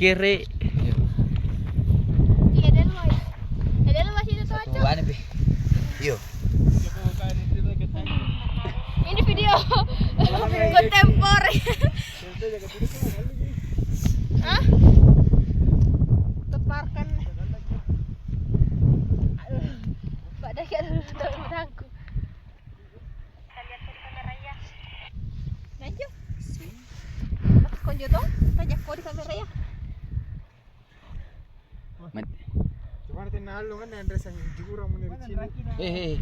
kiri. Iya, ada lu masih itu aja. Tuan be. Yo. Ini video kontemporer. Hah? Teparkan. Pak dah kira udangku. Kita lihat di kamera ya. Nanti. Apa konjo dong? Tanya kau di kamera ya. Cuma tinalo kan Andres yang jurang menurut sini.